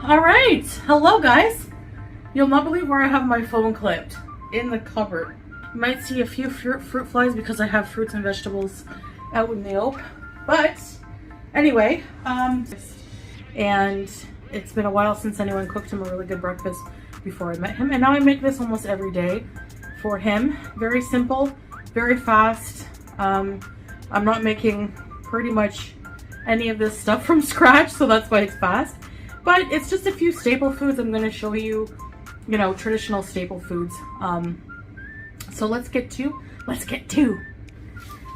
All right, hello guys. You'll not believe where I have my phone clipped. In the cupboard. You might see a few fruit flies because I have fruits and vegetables out in the open. But anyway, and it's been a while since anyone cooked him a really good breakfast before I met him. And now I make this almost every day for him. Very simple, very fast. I'm not making pretty much any of this stuff from scratch, so that's why it's fast. But it's just a few staple foods. I'm going to show you, you know, traditional staple foods. So let's get to.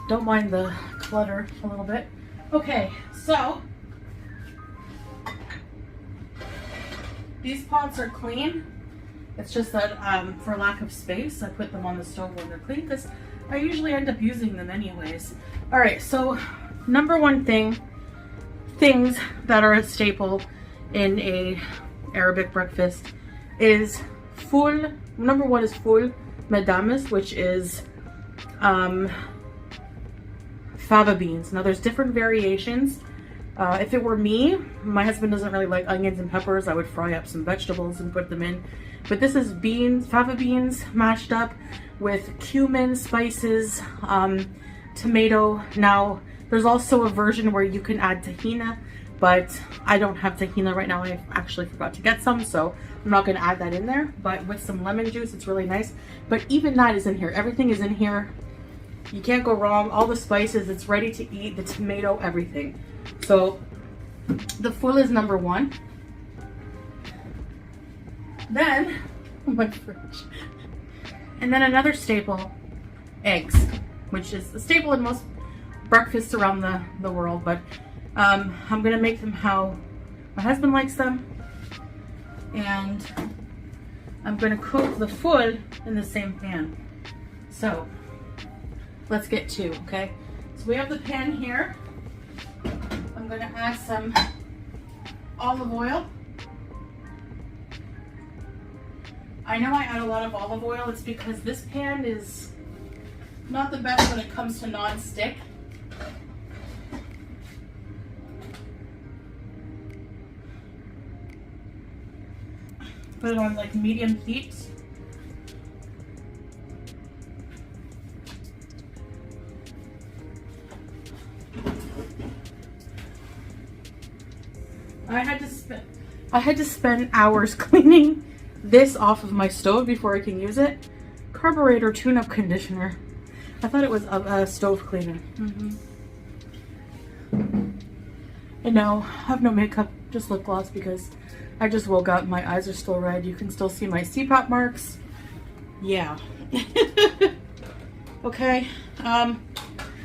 Don't mind the clutter a little bit. Okay, so these pots are clean. It's just that for lack of space, I put them on the stove when they're clean because I usually end up using them anyways. All right, so number one things that are a staple in a Arabic breakfast is full. Number one is full medames, which is fava beans. Now there's different variations. If it were me, my husband doesn't really like onions and peppers. I would fry up some vegetables and put them in. But this is beans, fava beans mashed up with cumin, spices, tomato. Now there's also a version where you can add tahina, but I don't have tahina right now. I actually forgot to get some, so I'm not going to add that in there. But with some lemon juice, it's really nice. But even that is in here. Everything is in here. You can't go wrong. All the spices, it's ready to eat. The tomato, everything. So the full is number one. Then, my fridge. And then another staple, eggs, which is a staple in most breakfasts around the world. But I'm going to make them how my husband likes them. And I'm going to cook the full in the same pan. So let's get to, okay? So we have the pan here. I'm going to add some olive oil. I know I add a lot of olive oil. It's because this pan is not the best when it comes to non-stick. Put it on like medium heat. I had to spend hours cleaning this off of my stove before I can use it. Carburetor tune-up conditioner. I thought it was a stove cleaner. And now I have no makeup, just lip gloss because I just woke up. My eyes are still red. You can still see my CPAP marks. Yeah. Okay.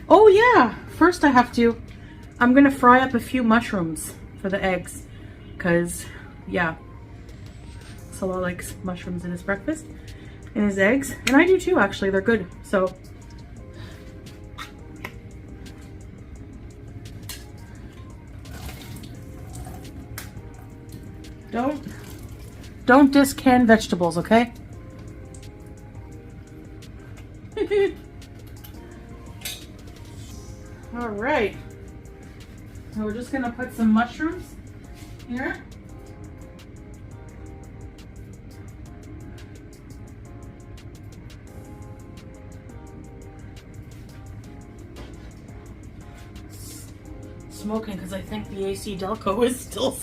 Oh yeah. First I'm gonna fry up a few mushrooms for the eggs. Because, yeah. Salah likes mushrooms in his breakfast. And his eggs. And I do too, actually. They're good. So. Don't diss canned vegetables, okay? All right. So we're just gonna put some mushrooms here. Smoking because I think the AC Delco is still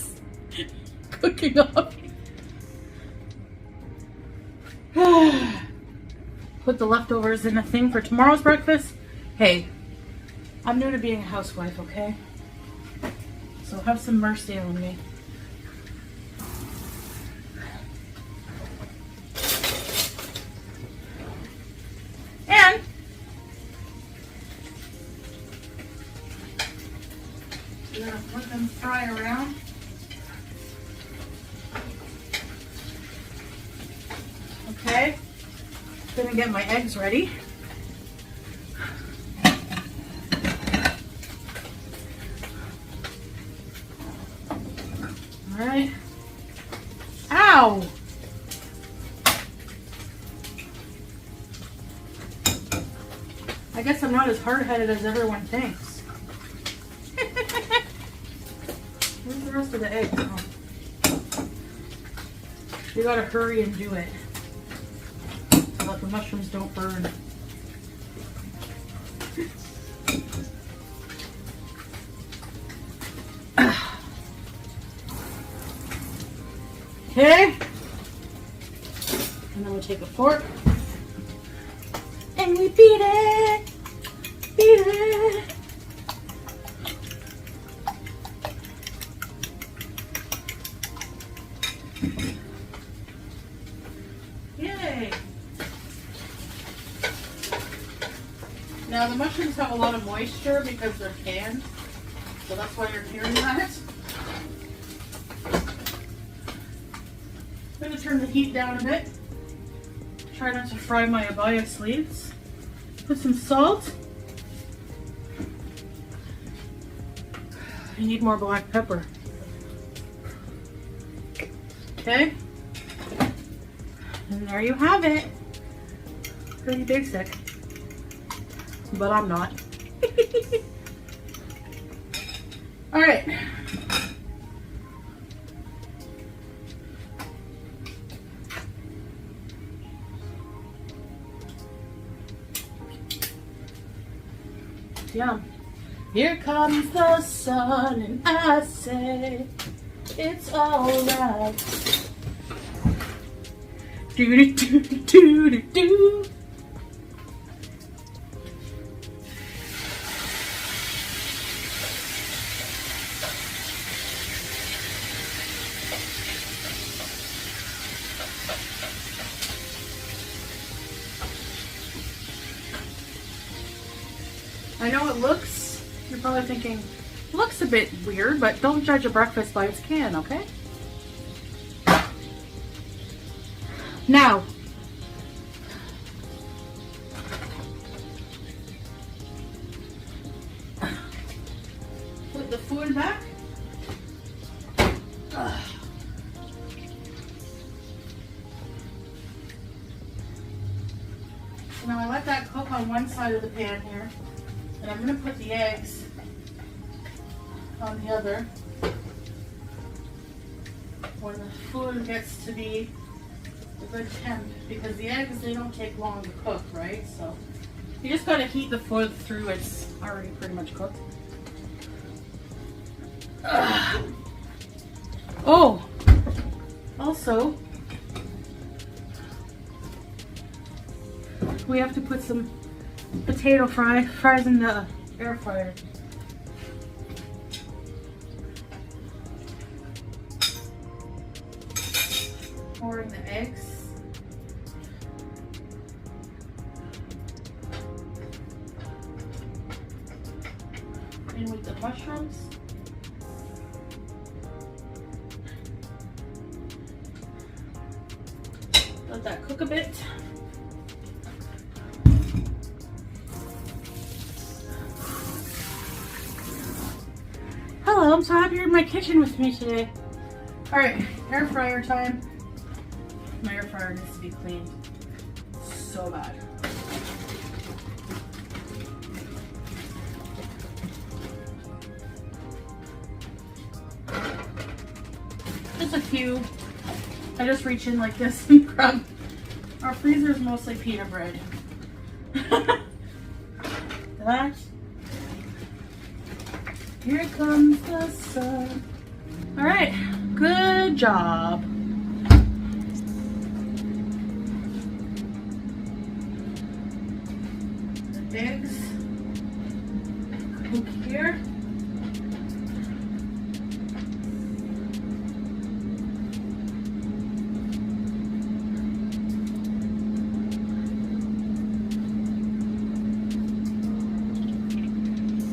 cooking up. Put the leftovers in a thing for tomorrow's breakfast. Hey, I'm new to being a housewife, okay? So have some mercy on me. And we're gonna let them fry around. Okay, gonna get my eggs ready. All right. Ow! I guess I'm not as hard-headed as everyone thinks. Where's the rest of the eggs? Oh. You gotta hurry and do it so that the mushrooms don't burn. Okay. And then we'll take a fork and we beat it. Beat it. Yay. Now the mushrooms have a lot of moisture because they're canned, so that's why you're hearing that. I'm going to turn the heat down a bit. Try not to fry my abaya sleeves. Put some salt. I need more black pepper. Okay. And there you have it. Pretty basic. But I'm not. All right. Yum. Here comes the sun, and I say it's alright. Do do do do do do. I know it looks, you're probably thinking, looks a bit weird, but don't judge a breakfast by its can, okay? Now, put the food back. Now I let that cook on one side of the pan here. And I'm going to put the eggs on the other when the food gets to be a good temp, because the eggs, they don't take long to cook, right? So you just got to heat the food through. It's already pretty much cooked. Oh, also we have to put some potato fries in the air fryer. Pouring the eggs. In with the mushrooms. Let that cook a bit. Hello, I'm so happy you're in my kitchen with me today. Alright, air fryer time. My air fryer needs to be cleaned so bad. Just a few. I just reach in like this and grab. Our freezer is mostly pita bread. That. Here comes the sun. All right, good job. The eggs cook here.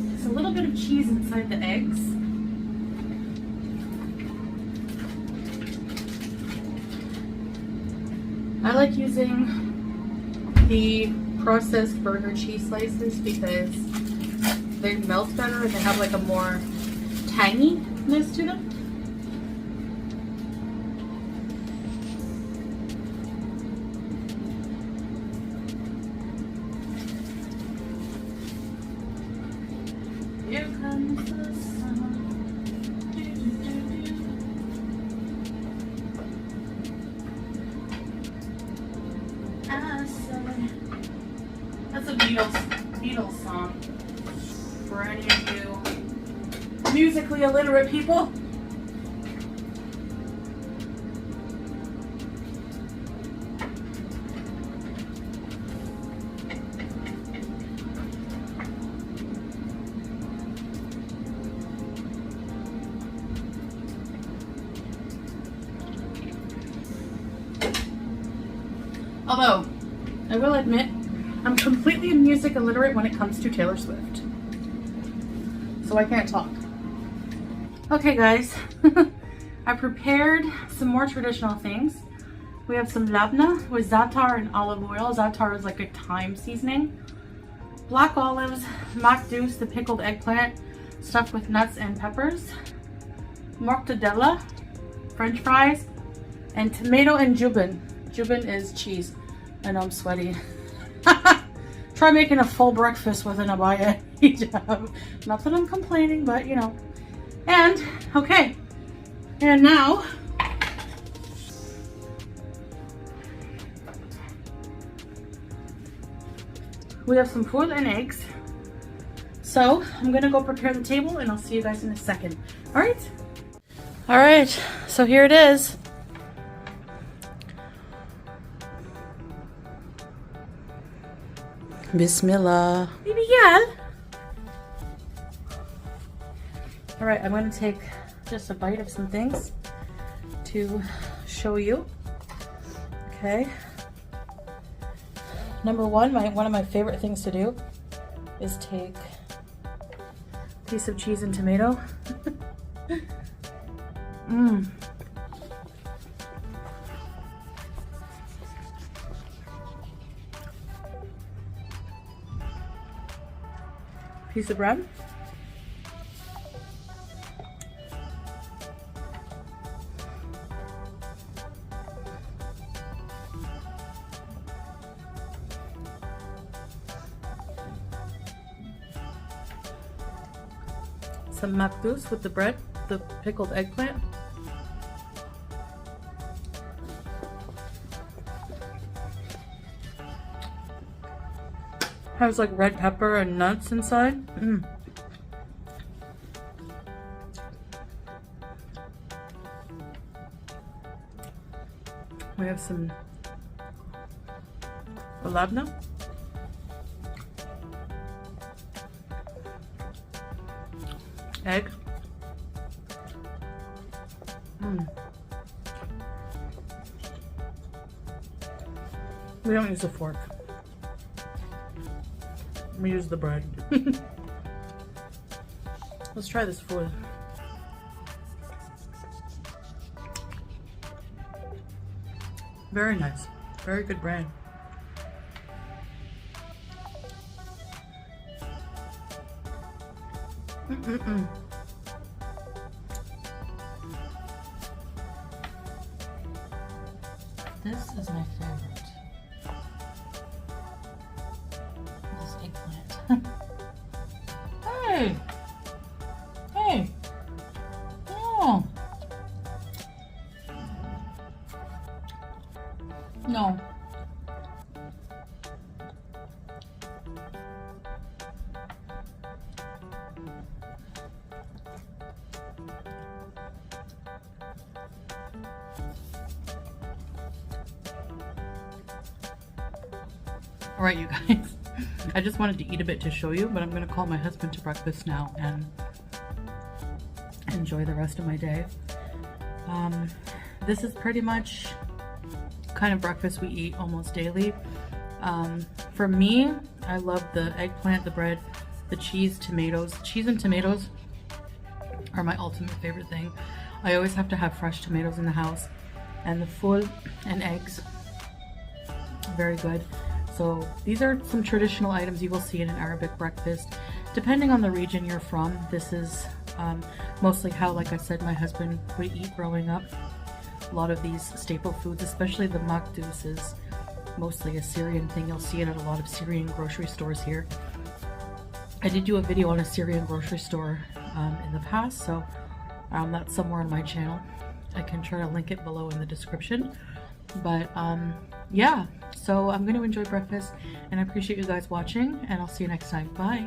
There's a little bit of cheese inside the eggs. I like using the processed burger cheese slices because they melt better and they have like a more tanginess to them. Here comes the sun. That's a Beatles song. For any of you musically illiterate people. Although, I will admit, I'm completely music illiterate when it comes to Taylor Swift. So I can't talk. Okay guys, I prepared some more traditional things. We have some labna with za'atar and olive oil. Za'atar is like a thyme seasoning. Black olives, makdous, the pickled eggplant, stuffed with nuts and peppers. Mortadella, French fries, and tomato and jubin. Jubin is cheese. I know I'm sweaty. Try making a full breakfast with an abaya hijab. Not that I'm complaining, but you know. And, okay. And now, we have some food and eggs. So, I'm gonna go prepare the table and I'll see you guys in a second. Alright? Alright, so here it is. Bismillah. Baby girl. Alright, I'm going to take just a bite of some things to show you. Okay. Number one, one of my favorite things to do is take a piece of cheese and tomato. Mmm. Piece of bread. Some makdous with the bread, the pickled eggplant. Has like red pepper and nuts inside. We have some labna. Egg. We don't use a fork. We use the bread. Let's try this food. Very nice. Very good bread. This is my favorite. This eggplant. Hey! Hey! Oh! No. All right, you guys. I just wanted to eat a bit to show you, but I'm gonna call my husband to breakfast now and enjoy the rest of my day. This is pretty much kind of breakfast we eat almost daily. For me, I love the eggplant, the bread, the cheese, tomatoes. Cheese and tomatoes are my ultimate favorite thing. I always have to have fresh tomatoes in the house, and the ful and eggs, very good. So these are some traditional items you will see in an Arabic breakfast. Depending on the region you're from, this is mostly how, like I said, my husband would eat growing up. A lot of these staple foods, especially the makdous, is mostly a Syrian thing. You'll see it at a lot of Syrian grocery stores here. I did do a video on a Syrian grocery store in the past, so that's somewhere on my channel. I can try to link it below in the description. But yeah, So I'm going to enjoy breakfast, and I appreciate you guys watching, and I'll see you next time. Bye.